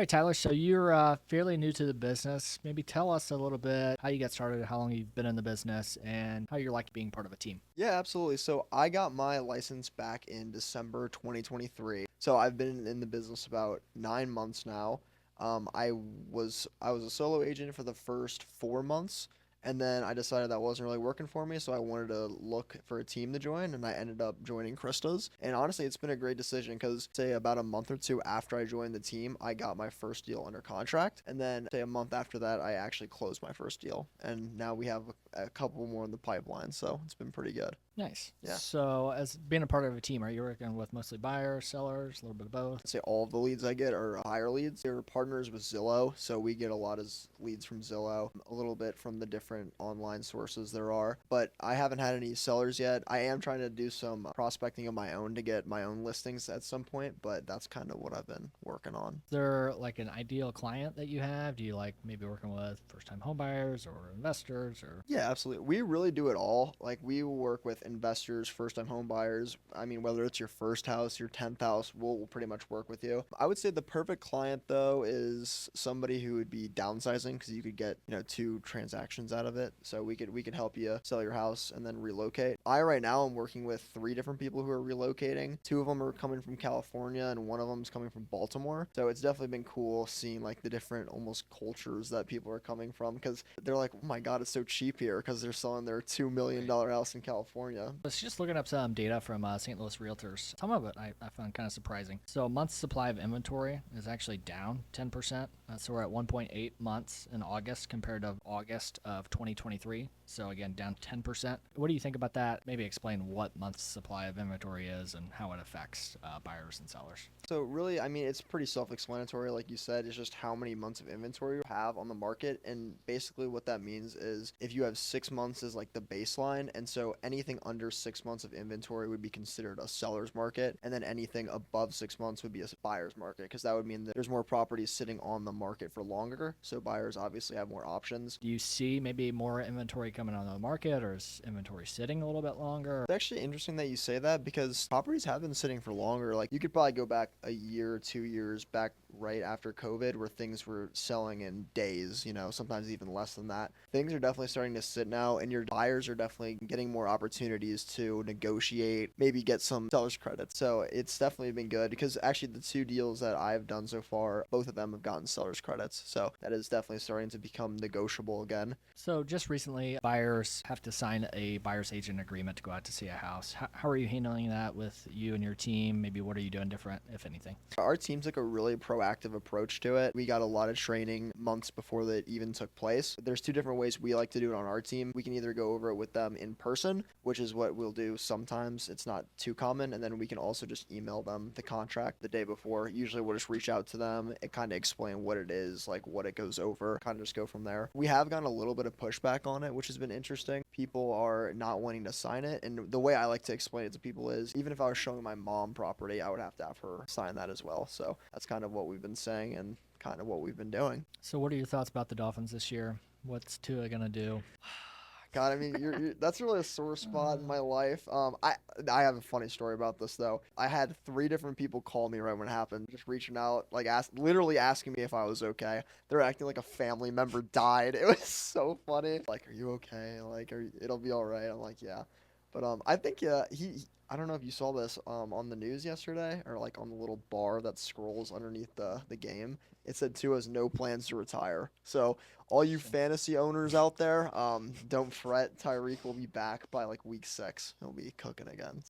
All right, Tyler. So you're fairly new to the business. Maybe tell us a little bit how you got started, how long you've been in the business, and how you like being part of a team. Yeah, absolutely. So I got my license back in December 2023. So I've been in the business about 9 months now. I was a solo agent for the first 4 months, and then I decided that wasn't really working for me, so I wanted to look for a team to join, and I ended up joining Krista's. And honestly, it's been a great decision because say about a month or two after I joined the team, I got my first deal under contract, and then say a month after that, I actually closed my first deal, and now we have a couple more in the pipeline, so it's been pretty good. Nice. Yeah. So, as being a part of a team, are you working with mostly buyers, sellers, a little bit of both? Say all of the leads I get are higher leads. They're partners with Zillow, so we get a lot of leads from Zillow, a little bit from the different online sources there are. But I haven't had any sellers yet. I am trying to do some prospecting of my own to get my own listings at some point, but that's kind of what I've been working on. Is there like an ideal client that you have? Do you like maybe working with first-time home buyers or investors or? Yeah, absolutely. We really do it all. Like we work with investors, first-time home buyers. I mean, whether it's your first house, your 10th house, we'll pretty much work with you. I would say the perfect client though is somebody who would be downsizing because you could get, two transactions out of it. So we could help you sell your house and then relocate. I right now am working with three different people who are relocating. Two of them are coming from California and one of them is coming from Baltimore. So it's definitely been cool seeing like the different almost cultures that people are coming from because they're like, oh my God, it's so cheap here because they're selling their $2 million house in California. I was just looking up some data from St. Louis Realtors. Some of it I found kind of surprising. So, month's supply of inventory is actually down 10%. So, we're at 1.8 months in August compared to August of 2023. So, again, down 10%. What do you think about that? Maybe explain what month's supply of inventory is and how it affects buyers and sellers. So really, I mean, it's pretty self-explanatory. Like you said, it's just how many months of inventory you have on the market. And basically what that means is if you have 6 months as like the baseline, and so anything under 6 months of inventory would be considered a seller's market. And then anything above 6 months would be a buyer's market because that would mean that there's more properties sitting on the market for longer. So buyers obviously have more options. Do you see maybe more inventory coming on the market, or is inventory sitting a little bit longer? It's actually interesting that you say that because properties have been sitting for longer. Like you could probably go back a year, 2 years back right after COVID where things were selling in days, sometimes even less than that. Things are definitely starting to sit now and your buyers are definitely getting more opportunities to negotiate, maybe get some seller's credits. So it's definitely been good because actually the two deals that I've done so far, both of them have gotten seller's credits. So that is definitely starting to become negotiable again. So, just recently, buyers have to sign a buyer's agent agreement to go out to see a house. How are you handling that with you and your team? Maybe what are you doing different, if anything? Our team took a really proactive approach to it. We got a lot of training months before that even took place. There's two different ways we like to do it on our team. We can either go over it with them in person, which is what we'll do sometimes. It's not too common. And then we can also just email them the contract the day before. Usually we'll just reach out to them and kind of explain what it is, like what it goes over, kind of just go from there. We have gotten a little bit of pushback on it, which has been interesting. People are not wanting to sign it. And the way I like to explain it to people is even if I was showing my mom property, I would have to have her sign that as well. So that's kind of what we've been saying and kind of what we've been doing. So, what are your thoughts about the Dolphins this year? What's Tua going to do? God, I mean, that's really a sore spot in my life. I have a funny story about this though. I had three different people call me right when it happened, just reaching out, like literally asking me if I was okay. They're acting like a family member died. It was so funny. Like, are you okay? Like, it'll be all right. I'm like, yeah. But I think yeah, I don't know if you saw this on the news yesterday or like on the little bar that scrolls underneath the game. It said Tua has no plans to retire. So all you fantasy owners out there, don't fret. Tyreek will be back by like week 6. He'll be cooking again.